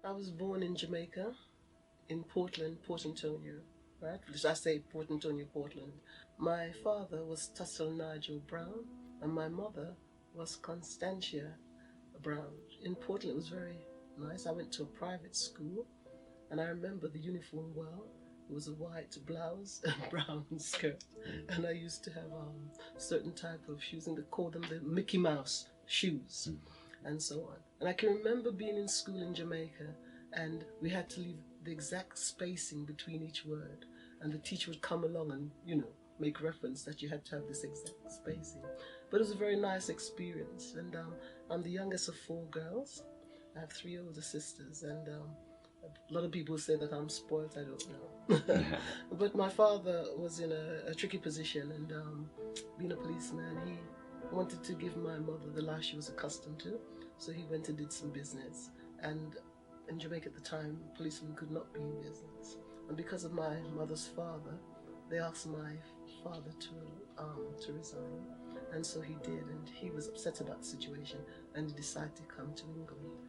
I was born in Jamaica, in Portland, Port Antonio, right? I say Port Antonio, Portland. My father was Tussle Nigel Brown, and my mother was Constantia Brown. In Portland, it was very nice. I went to a private school, and I remember the uniform well. It was a white blouse and brown skirt, and I used to have certain type of shoes, and they called them the Mickey Mouse shoes, and so on. And I can remember being in school in Jamaica, and we had to leave the exact spacing between each word, and the teacher would come along and make reference that you had to have this exact spacing. But it was a very nice experience, and I'm the youngest of 4 girls. I have 3 older sisters, and a lot of people say that I'm spoiled. I don't know. But my father was in a tricky position, and being a policeman, he wanted to give my mother the life she was accustomed to. So he went and did some business. And in Jamaica at the time, policemen could not be in business. And because of my mother's father, they asked my father to resign. And so he did, and he was upset about the situation, and he decided to come to England.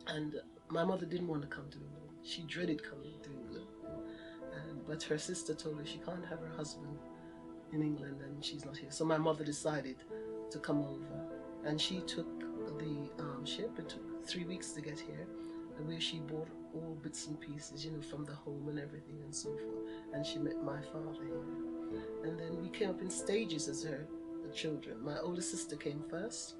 And my mother didn't want to come to England. She dreaded coming to England. But her sister told her she can't have her husband in England and she's not here. So my mother decided to come over. And she took the ship. It took 3 weeks to get here, where she bought all bits and pieces, from the home and everything and so forth. And she met my father here. And then we came up in stages as her children. My older sister came first,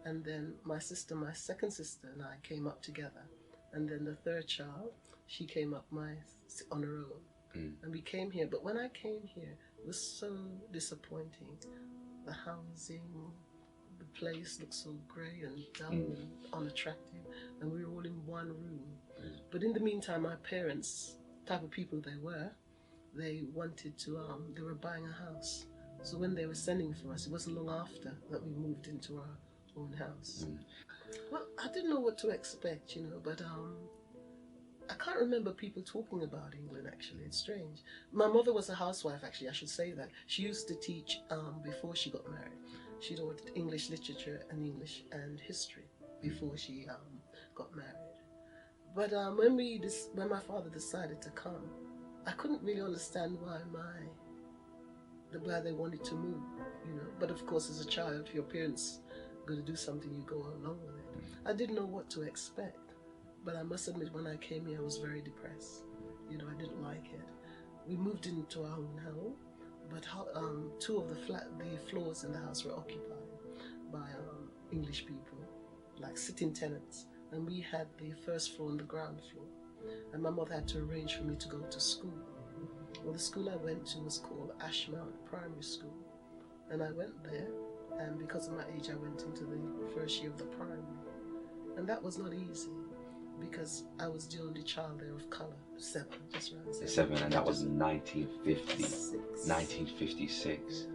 and then my second sister and I came up together. And then the third child, she came up on her own. And we came here. But when I came here, it was so disappointing. The housing, the place looked so grey and dull and unattractive, and we were all in one room. But in the meantime, my parents, type of people they wanted to, they were buying a house. So when they were sending for us, it wasn't long after that we moved into our own house. Well, I didn't know what to expect, but I can't remember people talking about England, actually. It's strange. My mother was a housewife, actually, I should say that. She used to teach before she got married. She taught English literature and English and history before she got married. But when my father decided to come, I couldn't really understand why they wanted to move, But of course, as a child, if your parents are going to do something, you go along with it. I didn't know what to expect. But I must admit, when I came here, I was very depressed. I didn't like it. We moved into our own home, but 2 of the floors in the house were occupied by English people, like sitting tenants. And we had the first floor and the ground floor. And my mother had to arrange for me to go to school. Well, the school I went to was called Ashmount Primary School. And I went there, and because of my age, I went into the first year of the primary. And that was not easy, because I was the only child there of colour. 7, just around 7. 7, and that was 1956.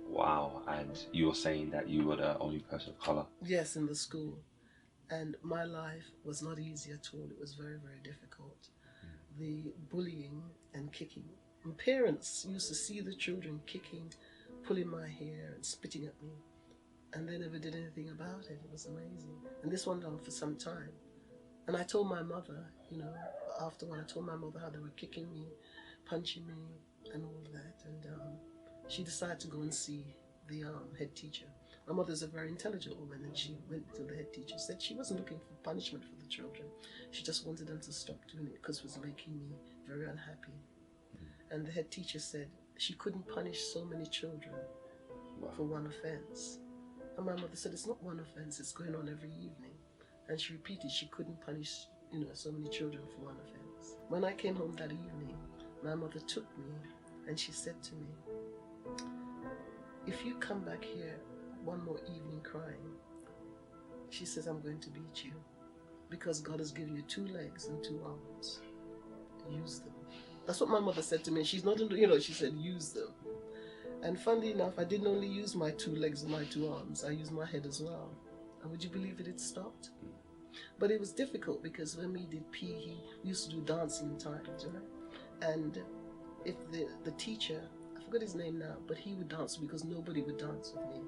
Wow. And you were saying that you were the only person of colour? Yes, in the school. And my life was not easy at all. It was very, very difficult. The bullying and kicking. And parents used to see the children kicking, pulling my hair and spitting at me. And they never did anything about it. It was amazing. And this went on for some time. And I told my mother, after I told my mother how they were kicking me, punching me, and all that. And she decided to go and see the head teacher. My mother's a very intelligent woman, and she went to the head teacher, said she wasn't looking for punishment for the children. She just wanted them to stop doing it because it was making me very unhappy. And the head teacher said she couldn't punish so many children for one offense. And my mother said, it's not one offense, it's going on every evening. And she repeated she couldn't punish, so many children for one offense. When I came home that evening, my mother took me and she said to me, if you come back here one more evening crying, she says, I'm going to beat you, because God has given you 2 legs and 2 arms. Use them. That's what my mother said to me. She's not, she said, use them. And funnily enough, I didn't only use my 2 legs and my 2 arms, I used my head as well. And would you believe it stopped? But it was difficult, because when we did PE, we used to do dancing times, right? And if the teacher, I forgot his name now, but he would dance because nobody would dance with me.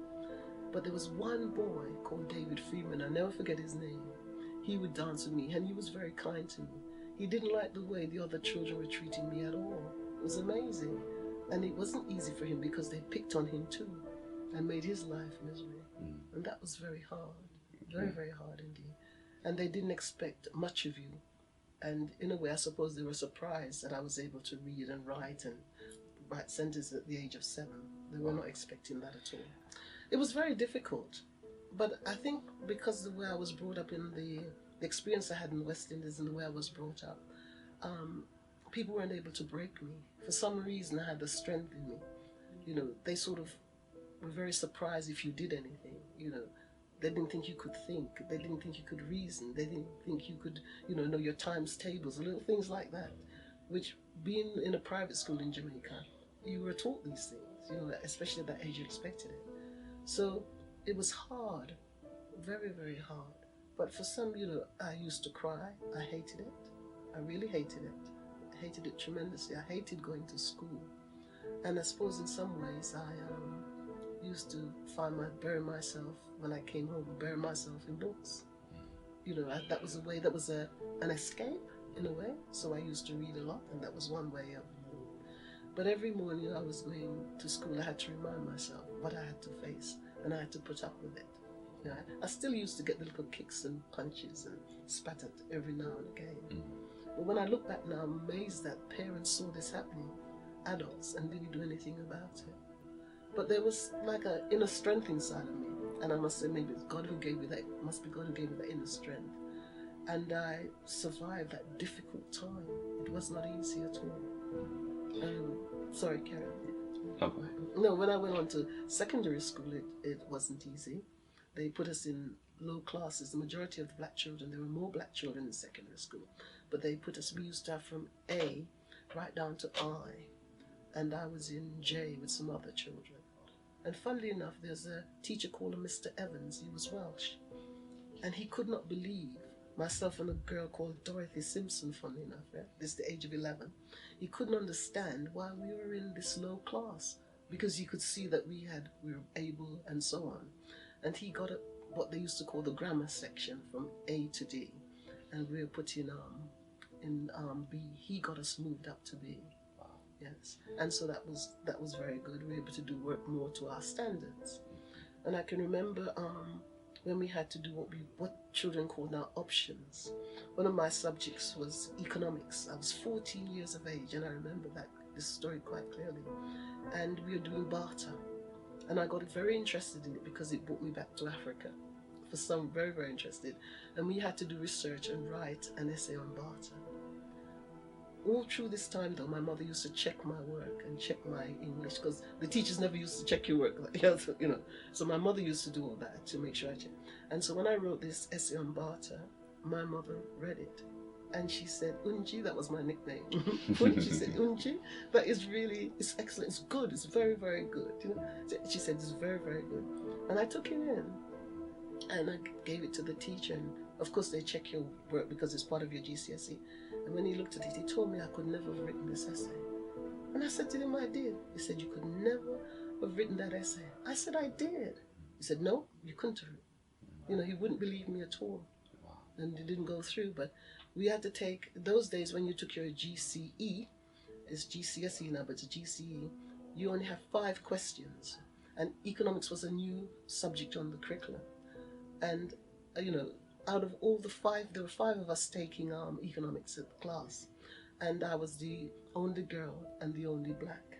But there was one boy called David Freeman, I'll never forget his name. he would dance with me, and he was very kind to me. He didn't like the way the other children were treating me at all. It was amazing. And it wasn't easy for him because they picked on him too and made his life miserable. And that was very hard. Very, very hard indeed. And they didn't expect much of you. And in a way, I suppose they were surprised that I was able to read and write sentences at the age of 7. They were not expecting that at all. It was very difficult. But I think because the way I was brought up in the experience I had in the West Indies and the way I was brought up, people weren't able to break me. For some reason, I had the strength in me. You know, they sort of were very surprised if you did anything. You know, they didn't think you could think. They didn't think you could reason. They didn't think you could, know your times tables, little things like that. Which, being in a private school in Jamaica, you were taught these things. Especially at that age, you expected it. So it was hard, very, very hard. But for some, I used to cry. I hated it. I really hated it. I hated it tremendously. I hated going to school. And I suppose in some ways I used to bury myself when I came home, bury myself in books. That was a way, that was an escape in a way. So I used to read a lot, and that was one way of. But every morning I was going to school, I had to remind myself what I had to face, and I had to put up with it. I still used to get the little kicks and punches and spat at every now and again. But when I look back now, I'm amazed that parents saw this happening, adults, and didn't do anything about it. But there was like an inner strength inside of me, and I must say maybe it's God who gave me that, must be God who gave me that inner strength. And I survived that difficult time. It was not easy at all. Sorry, Karen. Okay. No, when I went on to secondary school, it wasn't easy. They put us in low classes. The majority of the black children, there were more black children in secondary school, but they put us, we used to have from A right down to I, and I was in J with some other children. And funnily enough, there's a teacher called Mr. Evans. He was Welsh, and he could not believe myself and a girl called Dorothy Simpson, funnily enough, this is the age of 11. He couldn't understand why we were in this low class, because he could see that we were able and so on. And he got what they used to call the grammar section from A to D, and we were put in B. He got us moved up to B. Wow. Yes, and so that was very good. We were able to do work more to our standards. And I can remember when we had to do what children call now options. One of my subjects was economics. I was 14 years of age, and I remember this story quite clearly. And we were doing barter. And I got very interested in it because it brought me back to Africa. For some, very, very interested. And we had to do research and write an essay on barter. All through this time, though, my mother used to check my work and check my English, because the teachers never used to check your work. So my mother used to do all that to make sure I checked. And so when I wrote this essay on barter, my mother read it. And she said, Unji, that was my nickname. She said, Unji, that is really, it's excellent, it's good, it's very, very good. She said, it's very, very good. And I took it in, and I gave it to the teacher. And of course, they check your work because it's part of your GCSE. And when he looked at it, he told me I could never have written this essay. And I said to him, I did. He said, you could never have written that essay. I said, I did. He said, no, you couldn't have. He wouldn't believe me at all. And it didn't go through, but we had to take, those days when you took your GCE, it's GCSE now, but it's GCE, you only have 5 questions. And economics was a new subject on the curriculum. And, out of all the 5, there were 5 of us taking economics at the class. And I was the only girl and the only black.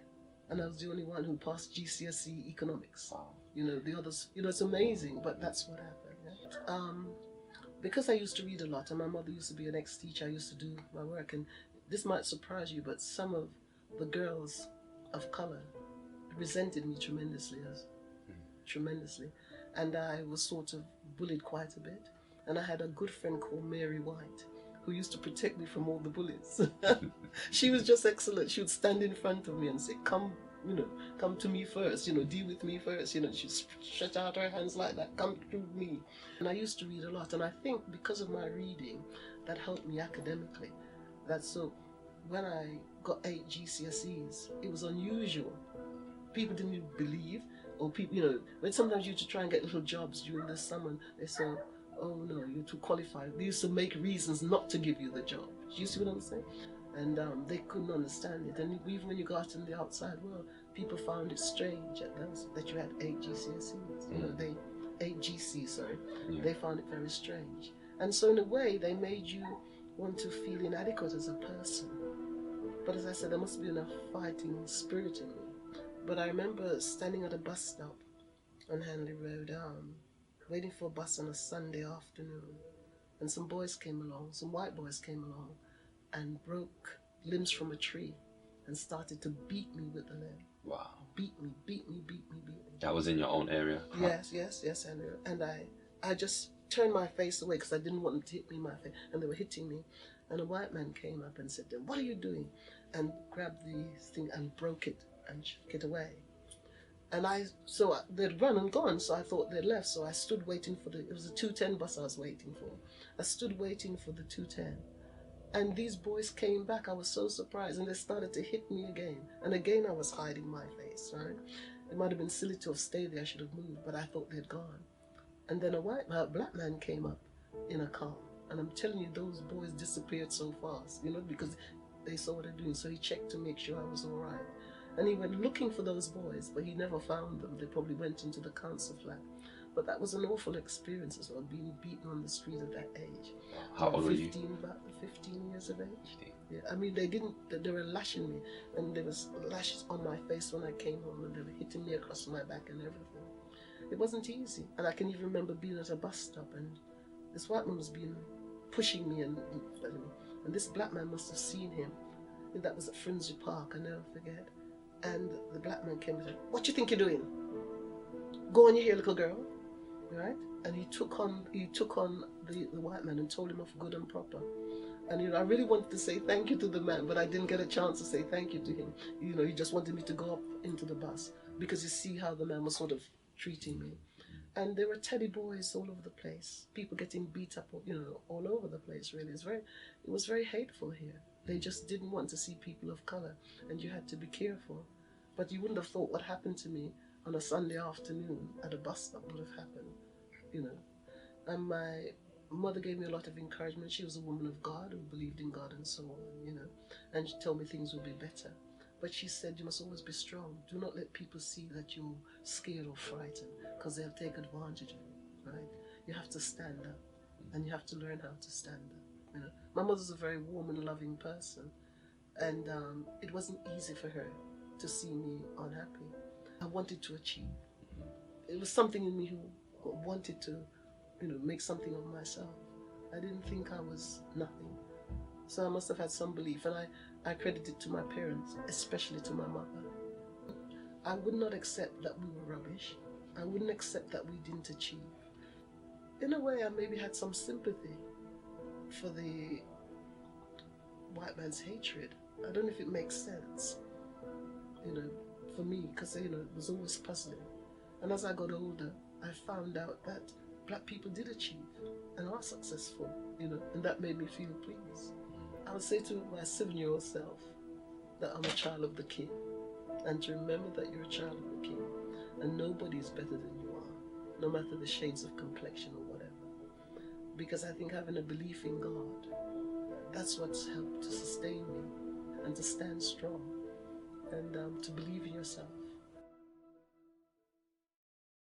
And I was the only one who passed GCSE economics. Wow. The others, it's amazing, but that's what happened. Yeah? Because I used to read a lot, and my mother used to be an ex-teacher, I used to do my work, and this might surprise you, but some of the girls of color resented me tremendously, tremendously, and I was sort of bullied quite a bit. And I had a good friend called Mary White, who used to protect me from all the bullies. She was just excellent. She would stand in front of me and say, come to me first, deal with me first, she'd stretch out her hands like that, come to me. And I used to read a lot, and I think because of my reading, that helped me academically. So when I got 8 GCSEs, it was unusual. People didn't even believe, or people, when sometimes you used to try and get little jobs during the summer, they said, oh no, you're too qualified. They used to make reasons not to give you the job. Do you see what I'm saying? And they couldn't understand it. And even when you got in the outside world, people found it strange that you had 8 GCSEs. You know, they 8 GC, sorry. Yeah. They found it very strange. And so in a way, they made you want to feel inadequate as a person. But as I said, there must be enough fighting spirit in me. But I remember standing at a bus stop on Hanley Road, waiting for a bus on a Sunday afternoon. And some boys came along, some white boys came along, and broke limbs from a tree and started to beat me with the limb. Wow. Beat me. That was in your own area? Yes, Andrew. And I just turned my face away because I didn't want them to hit me in my face. And they were hitting me. And a white man came up and said, what are you doing? And grabbed the thing and broke it and shook it away. And so they'd run and gone, so I thought they'd left. So I stood waiting it was a 210 bus I was waiting for. I stood waiting for the 210. And these boys came back. I was so surprised. And they started to hit me again. And again I was hiding my face, right? It might have been silly to have stayed there. I should have moved, but I thought they'd gone. And then a black man came up in a car. And I'm telling you, those boys disappeared so fast, you know, because they saw what they're doing. So he checked to make sure I was all right. And he went looking for those boys, but he never found them. They probably went into the council flat. But that was an awful experience as well, being beaten on the street at that age. How old were you? About 15 years of age. Yeah, I mean, they were lashing me, and there was lashes on my face when I came home, and they were hitting me across my back and everything. It wasn't easy. And I can even remember being at a bus stop, and this white man was pushing me, and this black man must have seen him. And that was at Frinzy Park, I never forget. And the black man came and said, what do you think you're doing? Go on here, little girl. Right? And he took on the white man and told him off good and proper. And you know, I really wanted to say thank you to the man, but I didn't get a chance to say thank you to him. You know, he just wanted me to go up into the bus because you see how the man was sort of treating me. And there were teddy boys all over the place, people getting beat up, you know, all over the place. Really, it was very hateful here. They just didn't want to see people of color, and you had to be careful. But you wouldn't have thought what happened to me on a Sunday afternoon at a bus stop would have happened, you know. And my mother gave me a lot of encouragement. She was a woman of God who believed in God and so on, you know. And she told me things would be better. But she said, you must always be strong. Do not let people see that you're scared or frightened, because they'll take advantage of you, right? You have to stand up, and you have to learn how to stand up, you know. My mother's a very warm and loving person, and it wasn't easy for her to see me unhappy. I wanted to achieve. It was something in me who wanted to, you know, make something of myself. I didn't think I was nothing. So I must have had some belief, and I credit it to my parents, especially to my mother. I would not accept that we were rubbish. I wouldn't accept that we didn't achieve. In a way, I maybe had some sympathy for the white man's hatred. I don't know if it makes sense, you know, for me, because, you know, it was always puzzling. And as I got older, I found out that black people did achieve and are successful, you know, and that made me feel pleased. I would say to my 7-year-old self that I'm a child of the King, and to remember that you're a child of the King, and nobody is better than you are, no matter the shades of complexion or whatever. Because I think having a belief in God, that's what's helped to sustain me and to stand strong and to believe in yourself.